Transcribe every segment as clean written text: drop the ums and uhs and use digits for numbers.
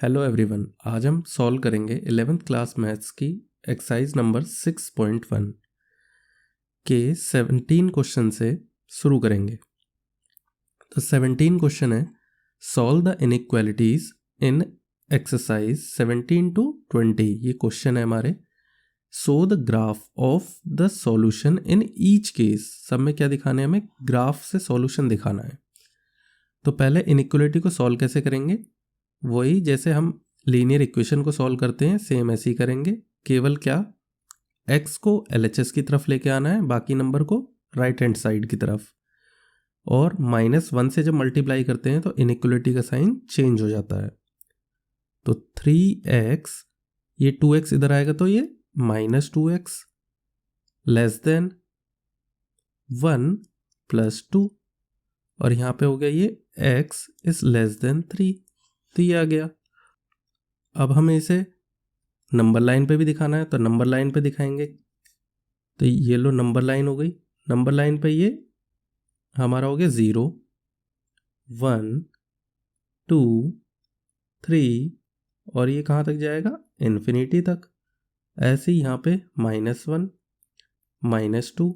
Hello everyone, आज हम solve करेंगे 11th क्लास मैथ्स की एक्सरसाइज नंबर 6.1 के 17 क्वेश्चन से शुरू करेंगे। तो 17 क्वेश्चन है, solve the inequalities in exercise 17 to 20। ये क्वेश्चन है हमारे। So the graph of the solution in each case. सब में क्या दिखाना है, हमें ग्राफ से सॉल्यूशन दिखाना है। तो पहले इनइक्वालिटी को सॉल्व कैसे करेंगे, वही जैसे हम लीनियर इक्वेशन को सॉल्व करते हैं सेम ऐसे ही करेंगे। केवल क्या, x को LHS की तरफ लेके आना है, बाकी नंबर को राइट हैंड साइड की तरफ। और -1 से जब मल्टीप्लाई करते हैं तो इनइक्वालिटी का साइन चेंज हो जाता है। तो 3x, ये 2x इधर आएगा तो ये -2x लेस देन 1 + 2, और यहाँ पे हो गया ये x इज लेस देन 3। तो ये आ गया। अब हमें इसे नंबर लाइन पे भी दिखाना है, तो नंबर लाइन पे दिखाएंगे। तो ये लो नंबर लाइन हो गई। नंबर लाइन पे ये हमारा हो गया 0, 1, 2, 3, और ये कहाँ तक जाएगा, इन्फिनिटी तक। ऐसे ही यहाँ पे -1, -2,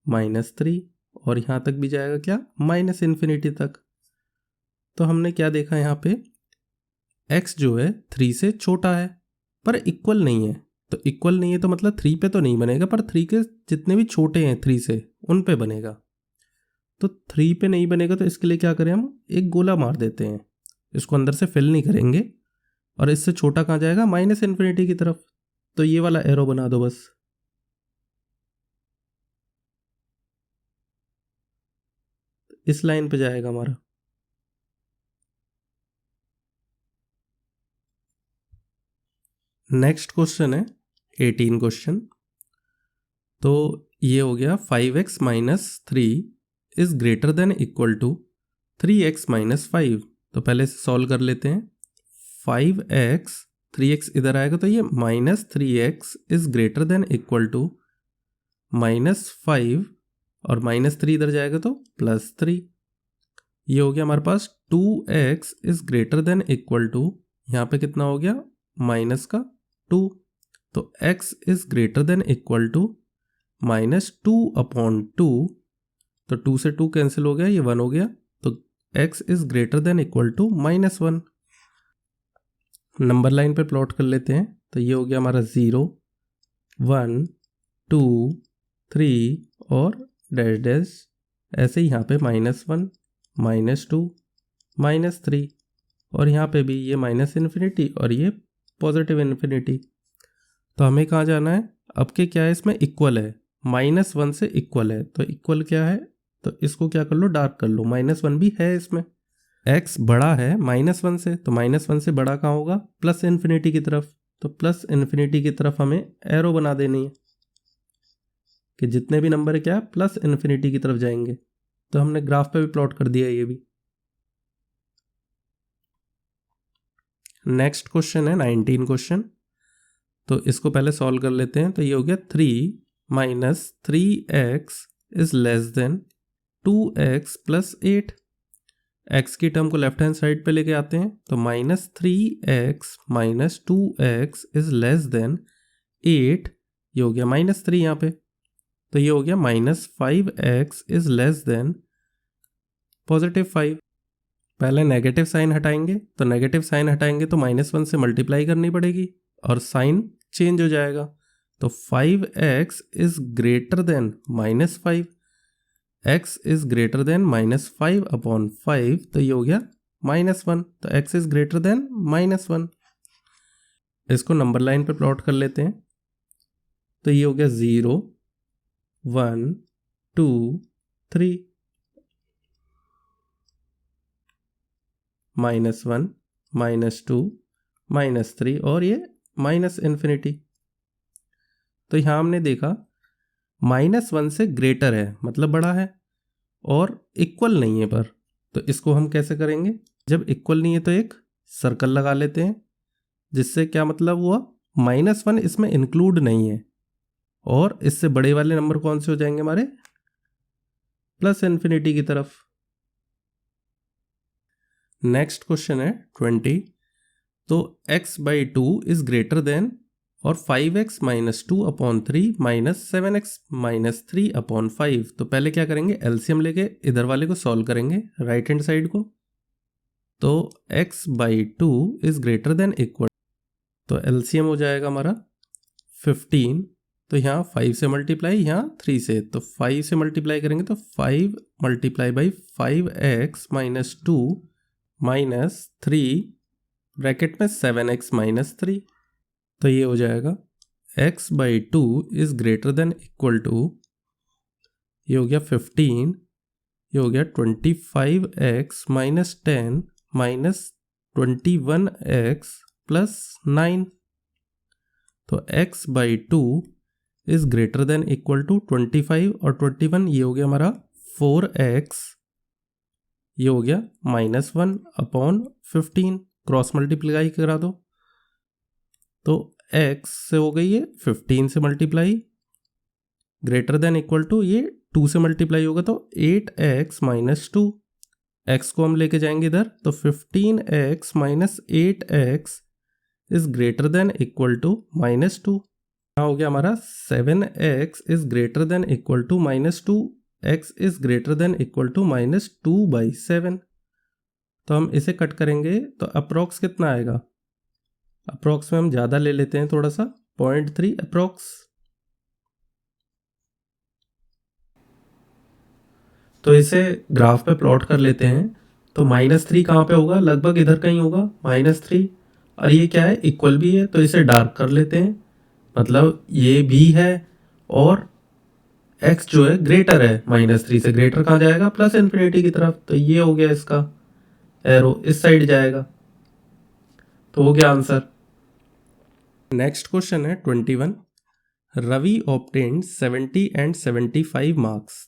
-3, और यहाँ तक भी जाएगा क्या, -इन्फिनिटी तक। तो हमने क्या देखा यहाँ पे, x जो है 3 से छोटा है पर इक्वल नहीं है। तो इक्वल नहीं है तो मतलब 3 पे तो नहीं बनेगा, पर 3 के जितने भी छोटे हैं 3 से उन पे बनेगा। तो 3 पे नहीं बनेगा तो इसके लिए क्या करें, हम एक गोला मार देते हैं। इसको अंदर से फिल नहीं करेंगे, और इससे छोटा कहाँ जाएगा, -इन्फिनिटी की तरफ। तो ये वाला एरो बना दो बस। इस लाइन पे जाएगा हमारा। नेक्स्ट क्वेश्चन है 18 क्वेश्चन। तो ये हो गया 5x - 3 is greater than equal to 3x - 5। तो पहले से सॉल्व कर लेते हैं। 5x, 3x इधर आएगा तो ये -3x is greater than equal to -5, और -3 इधर जाएगा तो +3। ये हो गया हमारे पास 2x is greater than equal to, यहाँ पे कितना हो गया, -2। तो x is greater than equal to -2/2। तो 2 से 2 कैंसिल हो गया, ये 1 हो गया। तो x is greater than equal to -1। Number line पे प्लॉट कर लेते हैं। तो ये हो गया हमारा 0, 1, 2, 3 और डैश डैश। ऐसे ही यहाँ पे -1, -2, -3, और यहाँ पे भी ये -इन्फिनिटी और ये पॉजिटिव इन्फिनिटी। तो हमें कहाँ जाना है, अब के क्या है, इसमें इक्वल है, -1 से इक्वल है। तो इक्वल क्या है, तो इसको क्या कर लो, डार्क कर लो। -1 भी है इसमें, x बड़ा है -1 से, तो -1 से बड़ा कहाँ होगा, +इन्फिनिटी की तरफ। तो +इन्फिनिटी की तरफ हमें एरो बना देनी है कि जितने भी नंबर है क्या, +इन्फिनिटी की तरफ जाएंगे। तो हमने ग्राफ पे भी प्लॉट कर दिया ये भी। नेक्स्ट क्वेश्चन है 19 क्वेश्चन। तो इसको पहले सॉल्व कर लेते हैं। तो ये हो गया 3 - 3x is less then 2x + 8। x की टर्म को लेफ्ट हैंड साइड पे लेके आते हैं। तो -3x - 2x is less then 8। ये हो गया -3 यहाँ पे। तो ये हो गया -5x इज लेस देन +5। पहले नेगेटिव साइन हटाएंगे। तो नेगेटिव साइन हटाएंगे तो -1 से मल्टीप्लाई करनी पड़ेगी और साइन चेंज हो जाएगा। तो 5x is greater then -5। x is greater then -5/5। तो ये हो गया -1। तो x इज ग्रेटर देन -1। इसको नंबर लाइन पे प्लॉट कर लेते हैं। तो ये हो गया 0, 1, 2, 3, -1, -2, -3, और ये -इन्फिनिटी। तो यहाँ हमने देखा -1 से ग्रेटर है मतलब बड़ा है, और इक्वल नहीं है पर। तो इसको हम कैसे करेंगे, जब इक्वल नहीं है तो एक सर्कल लगा लेते हैं, जिससे क्या मतलब हुआ, -1 इसमें इंक्लूड नहीं है, और इससे बड़े वाले नंबर कौन से हो जाएंगे हमारे, +इन्फिनिटी की तरफ। नेक्स्ट क्वेश्चन है 20। तो x/2 इज ग्रेटर देन और 5x - 2/3 - 7x - 3/5। तो पहले क्या करेंगे, एलसीएम लेके इधर वाले को सॉल्व करेंगे, राइट हैंड साइड को। तो x/2 is greater than equal, तो एलसीएम हो जाएगा हमारा 15। तो यहाँ 5 से मल्टीप्लाई, यहाँ 3 से, तो 5 से मल्टीप्लाई करेंगे तो 5 × 5x - 2 - 3 ब्रैकेट में 7x - 3। तो ये हो जाएगा x/2 is greater than equal to, ये हो गया 15, ये हो गया 25x - 10 - 21x + 9। तो x/2 is greater than equal to 25 और 21, ये हो गया हमारा 4x, ये हो गया -1/15। क्रॉस मल्टीप्लाई करा दो, तो x से हो गई है 15 से multiply, greater than equal to ये 2 से मल्टीप्लाई होगा तो 8x - 2, x को हम लेके जाएंगे इधर, तो 15x - 8x is greater than equal to -2। यहाँ हो गया हमारा 7x is greater than equal to -2, x is greater than equal to -2/7। तो हम इसे कट करेंगे तो अप्रॉक्स कितना आएगा, अप्रॉक्स में हम ज़्यादा ले लेते हैं थोड़ा सा, 0.3 अप्रॉक्स। तो इसे ग्राफ पे प्लॉट कर लेते हैं। तो -3 कहाँ पे होगा, लगभग इधर कहीं होगा -3, और ये क्या है, इक्वल भी है, तो इसे डार्क कर लेते हैं, मतलब ये भी है, और x जो है ग्रेटर है, -3 से ग्रेटर कहाँ जाएगा, +∞ की तरफ। तो ये हो गया इसका एरो, इस साइड जाएगा। तो हो गया आंसर। नेक्स्ट क्वेश्चन है 21। Ravi obtained 70 and 75 marks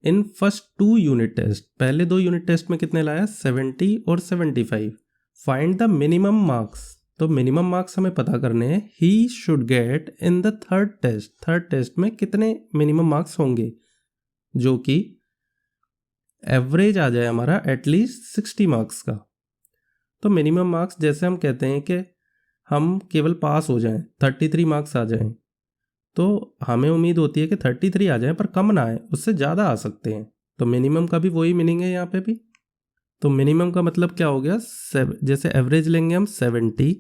in first 2 unit test. पहले 2 यूनिट टेस्ट में कितने लाया, 70 और 75। Find the minimum marks. तो मिनिमम मार्क्स हमें पता करने हैं, he should get in the third test. Third test में कितने मिनिमम मार्क्स होंगे, जो कि एवरेज आ जाए हमारा एटलीस्ट 60 मार्क्स का। तो मिनिमम मार्क्स जैसे हम कहते हैं कि हम केवल पास हो जाएं, 33 मार्क्स आ जाएं, तो हमें उम्मीद होती है कि 33 आ जाए, पर कम ना आए, उससे ज़्यादा आ सकते हैं। तो मिनिमम का भी वही मीनिंग है यहाँ पे भी। तो मिनिमम का मतलब क्या हो गया, जैसे एवरेज लेंगे हम 70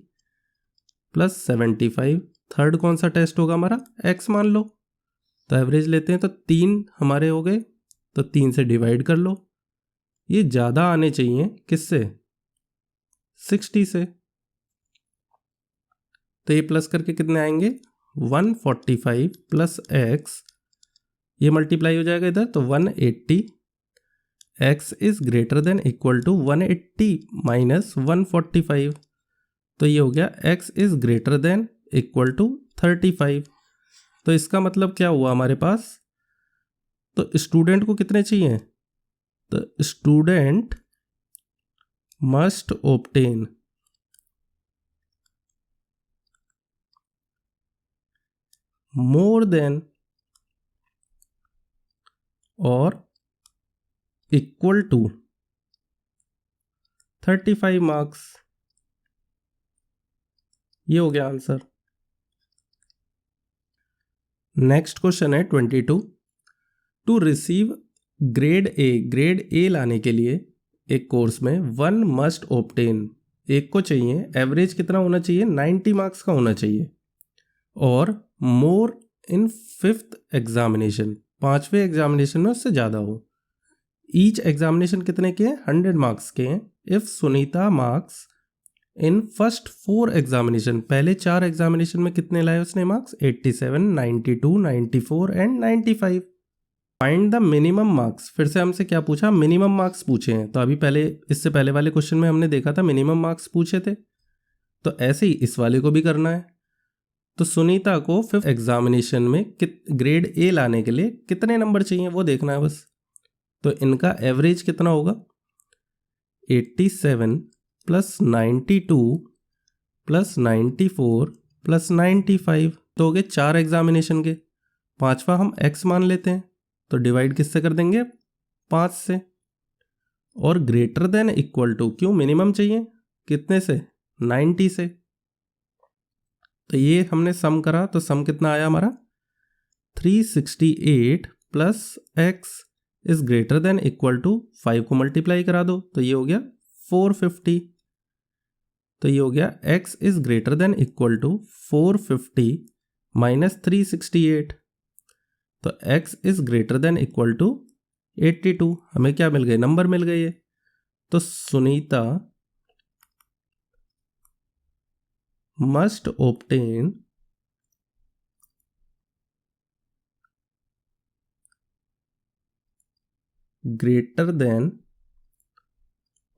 + 75। थर्ड कौन सा टेस्ट होगा हमारा, x मान लो, तो एवरेज लेते हैं तो 3 हमारे हो गए, तो 3 से डिवाइड कर लो। ये ज़्यादा आने चाहिए किससे, 60 से। तो ये प्लस करके कितने आएंगे, 145 + x, ये मल्टीप्लाई हो जाएगा इधर, तो 180। x is greater than equal to 180 - 145। तो ये हो गया x is greater than equal to 35। तो इसका मतलब क्या हुआ हमारे पास, तो स्टूडेंट को कितने चाहिए, तो student must obtain more than और इक्वल टू 35 मार्क्स। ये हो गया आंसर। नेक्स्ट क्वेश्चन है 22। टू रिसीव ग्रेड ए लाने के लिए एक कोर्स में 1 मस्ट ऑब्टेन, एक को चाहिए एवरेज कितना होना चाहिए, 90 मार्क्स का होना चाहिए, और मोर इन 5th एग्जामिनेशन, 5वें एग्जामिनेशन में उससे ज़्यादा हो। ईच एग्जामिनेशन कितने के हैं, 100 मार्क्स के हैं। If Sunita marks in first 4 examination, पहले 4 एग्जामिनेशन में कितने लाए उसने marks, 87, 92, 94 and 95। Find the minimum marks. फिर से हमसे क्या पूछा, मिनिमम मार्क्स पूछे हैं। तो अभी पहले, इससे पहले वाले क्वेश्चन में हमने देखा था मिनिमम मार्क्स पूछे थे, तो ऐसे ही इस वाले को भी करना है। तो सुनीता को 5th एग्जामिनेशन में ग्रेड ए लाने के लिए कितने नंबर चाहिए वो देखना है बस। तो इनका एवरेज कितना होगा, 87 + 92 + 94 + 95। तो हो गए 4 एग्जामिनेशन के, 5वां हम x मान लेते हैं, तो डिवाइड किससे कर देंगे, 5 से। और ग्रेटर देन इक्वल टू, क्यों मिनिमम चाहिए, कितने से, 90 से। तो ये हमने सम करा तो सम कितना आया हमारा 368 plus x is greater than equal to 5 को मल्टीप्लाई करा दो तो ये हो गया 450। तो ये हो गया x is greater than equal to 450 minus 368। तो x is greater than equal to 82। हमें क्या मिल गए, नंबर मिल गए ये। तो Sunita must obtain greater than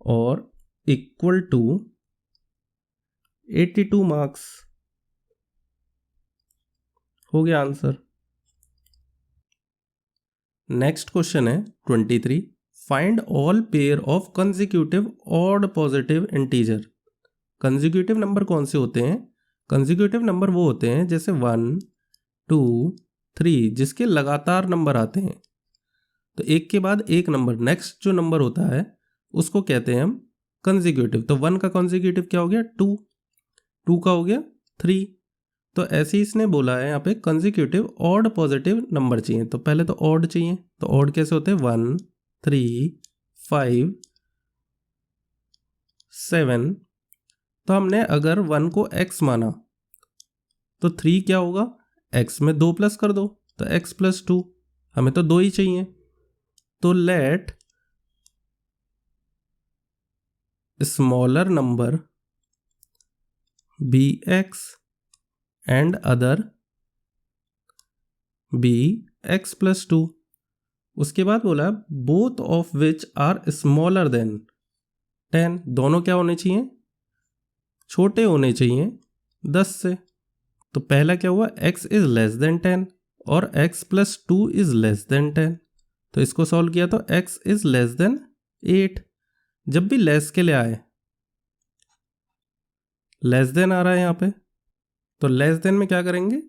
और इक्वल टू 82 मार्क्स। हो गया आंसर। नेक्स्ट क्वेश्चन है 23, find all pair of consecutive odd positive integer. Consecutive number कौन से होते हैं? कंसेक्यूटिव नंबर वो होते हैं जैसे 1 2 3 जिसके लगातार नंबर आते हैं। तो एक के बाद एक नंबर, नेक्स्ट जो नंबर होता है उसको कहते हैं हम कंसेक्यूटिव। तो 1 का कंसेक्यूटिव क्या हो गया 2, 2 का हो गया 3। तो ऐसे ही इसने बोला है यहाँ पे कंसेक्यूटिव ऑड पॉजिटिव नंबर चाहिए। तो पहले तो ऑड चाहिए, तो ऑड कैसे होते हैं 1 3 5 7। तो हमने अगर 1 को x माना तो 3 क्या होगा, x में 2 प्लस कर दो तो x प्लस 2। हमें तो 2 ही चाहिए। तो let smaller number be x and other be x plus 2। उसके बाद बोला both of which are smaller than 10। दोनों क्या होने चाहिए, छोटे होने चाहिए 10 से। तो पहला क्या हुआ, x इज लेस देन 10 और x plus 2 is less then 10। तो इसको सॉल्व किया तो x इज लेस देन 8। जब भी लेस के लिए आए, लेस देन आ रहा है यहाँ पे, तो लेस देन में क्या करेंगे,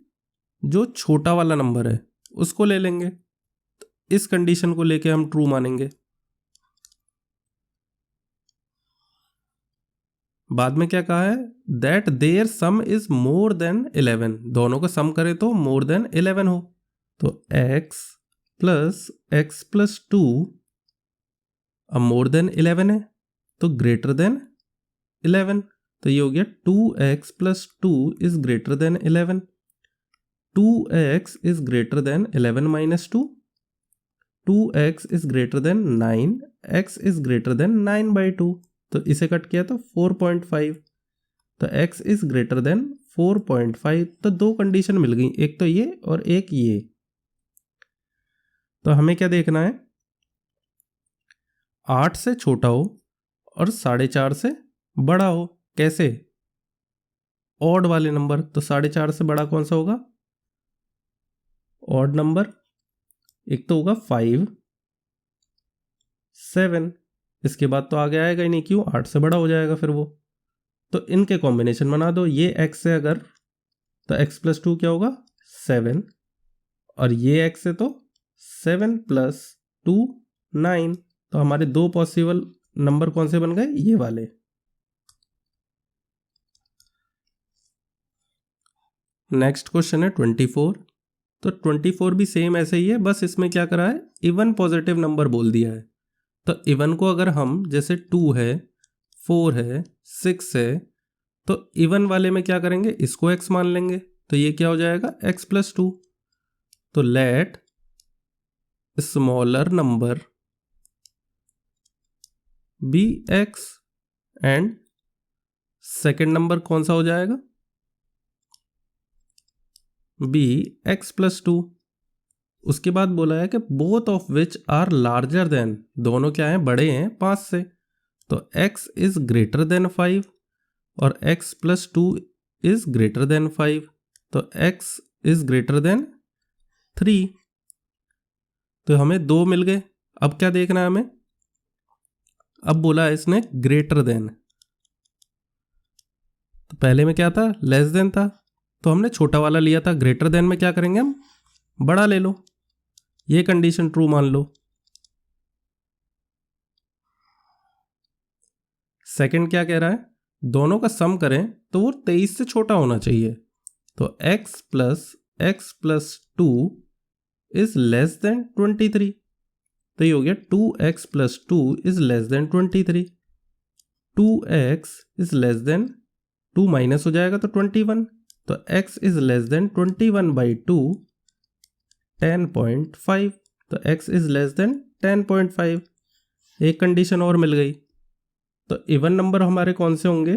जो छोटा वाला नंबर है उसको ले लेंगे। तो इस कंडीशन को लेके हम ट्रू मानेंगे। बाद में क्या कहा है, that their sum is more than 11। दोनों का सम करें तो मोर देन 11 हो। तो x प्लस 2 अब मोर देन 11 है तो ग्रेटर देन 11। तो ये हो गया 2x plus 2 is greater then 11। 2x is greater then 11 minus 2। 2x is greater then 9। x is greater then 9/2। तो इसे कट किया तो 4.5। तो x इज ग्रेटर देन 4.5। तो दो कंडीशन मिल गई, एक तो ये और एक ये। तो हमें क्या देखना है, 8 से छोटा हो और 4.5 से बड़ा हो। कैसे, ऑड वाले नंबर। तो 4.5 से बड़ा कौन सा होगा, ऑड नंबर। एक तो होगा 5 7, इसके बाद तो आगे आएगा ही नहीं, क्यों, 8 से बड़ा हो जाएगा फिर वो। तो इनके कॉम्बिनेशन बना दो। ये x है अगर, तो x प्लस 2 क्या होगा 7, और ये x है तो 7 प्लस 2 9। तो हमारे दो पॉसिबल नंबर कौन से बन गए, ये वाले। नेक्स्ट क्वेश्चन है 24। तो 24 भी सेम ऐसे ही है, बस इसमें क्या करा है, इवन पॉजिटिव नंबर बोल दिया है। तो इवन को अगर हम, जैसे 2 है 4 है 6 है, तो इवन वाले में क्या करेंगे, इसको x मान लेंगे। तो ये क्या हो जाएगा x प्लस 2। तो let smaller number be x and second number कौन सा हो जाएगा, बी x प्लस 2। उसके बाद बोला है कि both of which are larger than, दोनों क्या हैं, बड़े हैं 5 से। तो x इज ग्रेटर देन 5 और x plus 2 is greater then 5। तो x इज ग्रेटर देन 3। तो हमें 2 मिल गए। अब क्या देखना है हमें, अब बोला है इसने ग्रेटर देन। तो पहले में क्या था, लेस देन था, तो हमने छोटा वाला लिया था। ग्रेटर देन में क्या करेंगे हम, बड़ा ले लो। ये कंडीशन ट्रू मान लो। सेकंड क्या कह रहा है, दोनों का सम करें तो वो 23 से छोटा होना चाहिए। तो x plus 2 is less then 23। तो ये हो गया 2x plus 2 is less then 23। 2x is less then 2 minus हो जाएगा तो 21। तो x इज लेस देन 21/2 10.5। तो x इज लेस देन 10.5। एक कंडीशन और मिल गई। तो इवन नंबर हमारे कौन से होंगे?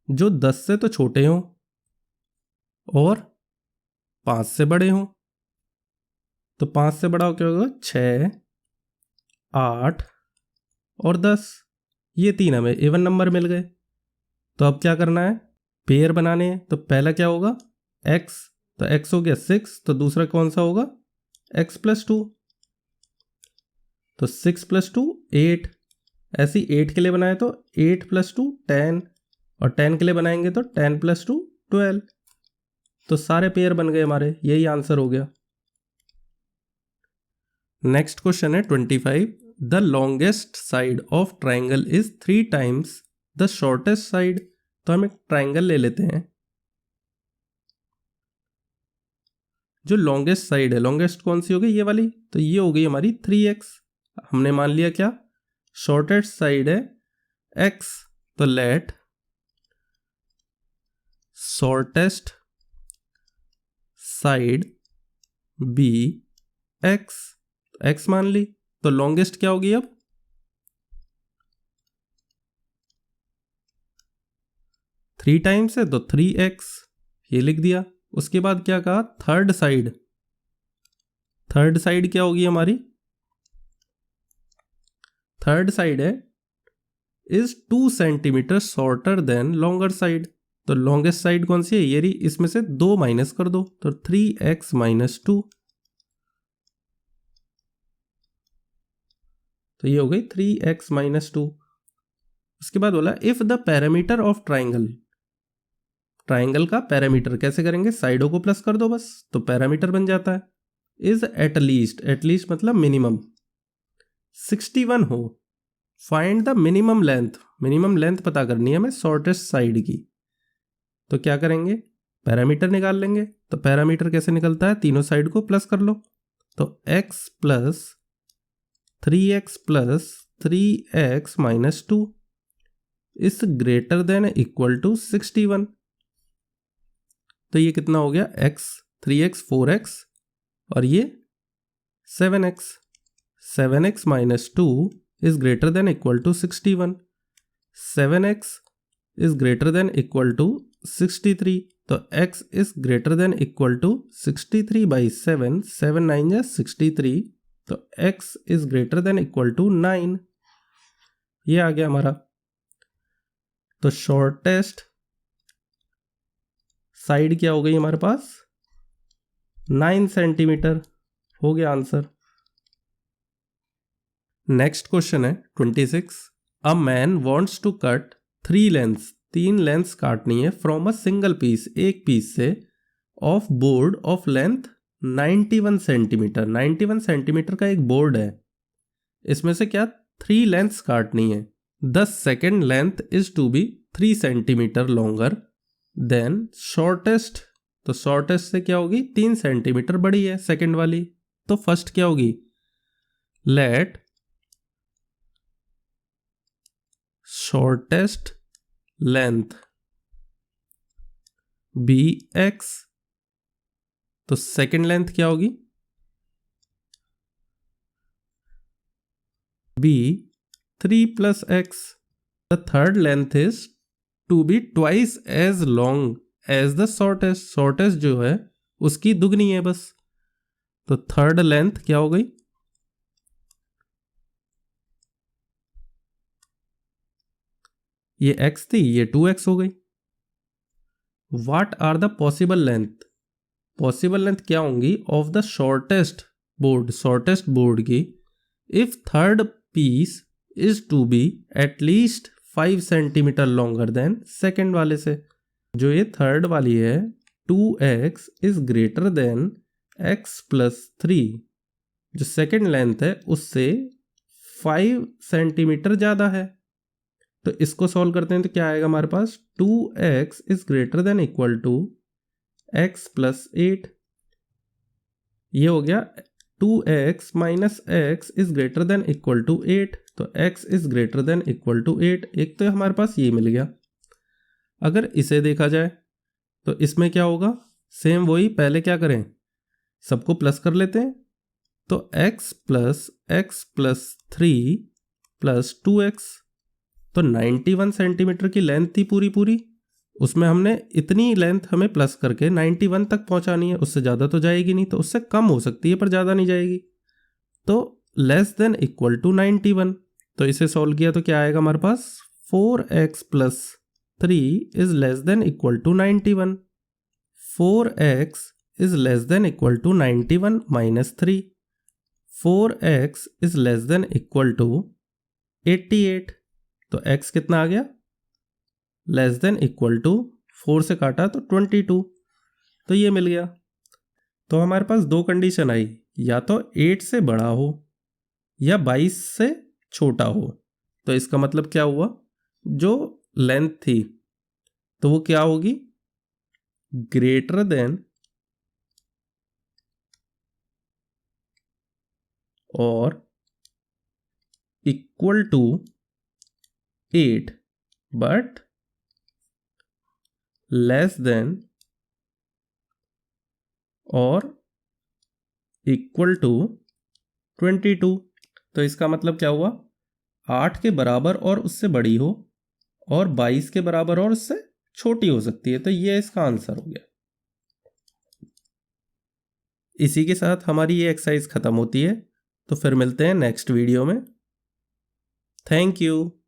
जो 10 से तो छोटे हों और 5 से बड़े हों। तो 5 से बड़ा क्या होगा? 6, 8 और 10। ये तीन हमें इवन नंबर मिल गए। तो अब क्या करना है? पेयर बनाने हैं। तो पहला क्या होगा? x। तो x हो गया 6। तो दूसरा कौन सा होगा? x plus 2। तो 6 प्लस 2 8। ऐसे ही 8 के लिए बनाए तो 8 प्लस 2 10। और 10 के लिए बनाएंगे तो 10 प्लस 2 12। तो सारे पेयर बन गए हमारे। यही आंसर हो गया। नेक्स्ट क्वेश्चन है 25। The longest side of triangle is 3 times the shortest side. तो हम एक ट्राइंगल ले लेते हैं। जो लॉन्गेस्ट साइड है, लॉन्गेस्ट कौन सी होगी? ये वाली। तो ये हो गई हमारी 3x। हमने मान लिया क्या? शॉर्टेस्ट साइड है x। तो let shortest side be x। x मान ली। तो लॉन्गेस्ट क्या होगी अब? 3 टाइम्स है तो 3x। ये लिख दिया। उसके बाद क्या कहा? Third side. थर्ड साइड क्या होगी हमारी? थर्ड साइड है is 2 centimetre shorter than longer side. तो लॉन्गेस्ट साइड कौन सी है? ये रही। इसमें से 2 माइनस कर दो तो 3x माइनस 2। तो ये हो गई 3x माइनस 2। उसके बाद बोला if the parameter of triangle. Triangle का पैरामीटर कैसे करेंगे? साइडों को प्लस कर दो बस, तो पैरामीटर बन जाता है। इज एटलीस्ट मतलब मिनिमम 61 हो। Find the minimum length. Minimum length पता करनी है हमें शॉर्टेस्ट साइड की। तो क्या करेंगे? पैरामीटर निकाल लेंगे। तो पैरामीटर कैसे निकलता है? तीनों साइड को प्लस कर लो। तो x plus 3x plus 3x minus 2 is greater than equal to 61। तो ये कितना हो गया? x 3x 4x और ये 7x। 7x minus 2 is greater than equal to 61। 7x is greater than equal to 63। तो x is greater than equal to 63/7। 7 9 या 63। तो x is greater than equal to 9। ये आ गया हमारा। तो शॉर्टेस्ट साइड क्या हो गई हमारे पास? 9 सेंटीमीटर। हो गया आंसर। नेक्स्ट क्वेश्चन है 26। A man wants to cut 3 lengths. 3 lengths काटनी है फ्रॉम अ सिंगल पीस, एक पीस से, of board of length 91 centimetre. 91 centimetre का एक बोर्ड है। इसमें से क्या 3 लेंथ्स काटनी है। The second length is to be 3 centimetre longer than shortest. तो शॉर्टेस्ट से क्या होगी? 3 सेंटीमीटर बड़ी है सेकेंड वाली। तो फर्स्ट क्या होगी? Let shortest length be x। तो सेकेंड लेंथ क्या होगी? b 3 plus x। The third length is to be twice as long as the shortest. Shortest जो है उसकी दुगनी है बस। तो थर्ड लेंथ क्या हो गई? ये x थी, ये 2x हो गई। What are the possible length? Possible length क्या होंगी of the shortest board, shortest board की, if third piece is to be at least 5 centimetre longer than second वाले से। जो ये थर्ड वाली है 2x is greater than x plus 3। जो सेकेंड लेंथ है उससे 5 सेंटीमीटर ज़्यादा है। तो इसको सॉल्व करते हैं तो क्या आएगा हमारे पास, 2x is greater than equal to x plus 8। ये हो गया 2x minus x is greater than equal to 8, तो x is greater than equal to 8। एक तो हमारे पास ये मिल गया। अगर इसे देखा जाए तो इसमें क्या होगा, सेम वही, पहले क्या करें, सबको प्लस कर लेते हैं। तो x प्लस 3 प्लस 2x, तो 91 सेंटीमीटर की लेंथ थी पूरी, उसमें हमने इतनी लेंथ हमें प्लस करके 91 तक पहुंचानी है। उससे ज़्यादा तो जाएगी नहीं, तो उससे कम हो सकती है पर ज़्यादा नहीं जाएगी। तो लेस देन इक्वल टू 91, तो इसे सॉल्व किया तो क्या आएगा हमारे पास, 4x plus 3 is less than equal to 91। 4x is less than equal to 91 minus 3, 4x is less than equal to 88। तो x कितना आ गया, लेस देन इक्वल टू 4 से काटा तो 22, तो ये मिल गया। तो हमारे पास दो कंडीशन आई, या तो 8 से बड़ा हो या 22 से छोटा हो। तो इसका मतलब क्या हुआ, जो लेंथ थी तो वो क्या होगी, ग्रेटर देन और equal to 8 but less than और इक्वल टू 22। तो इसका मतलब क्या हुआ, 8 के बराबर और उससे बड़ी हो और 22 के बराबर और उससे छोटी हो सकती है। तो ये इसका आंसर हो गया। इसी के साथ हमारी ये एक्सरसाइज खत्म होती है। तो फिर मिलते हैं नेक्स्ट वीडियो में। Thank you.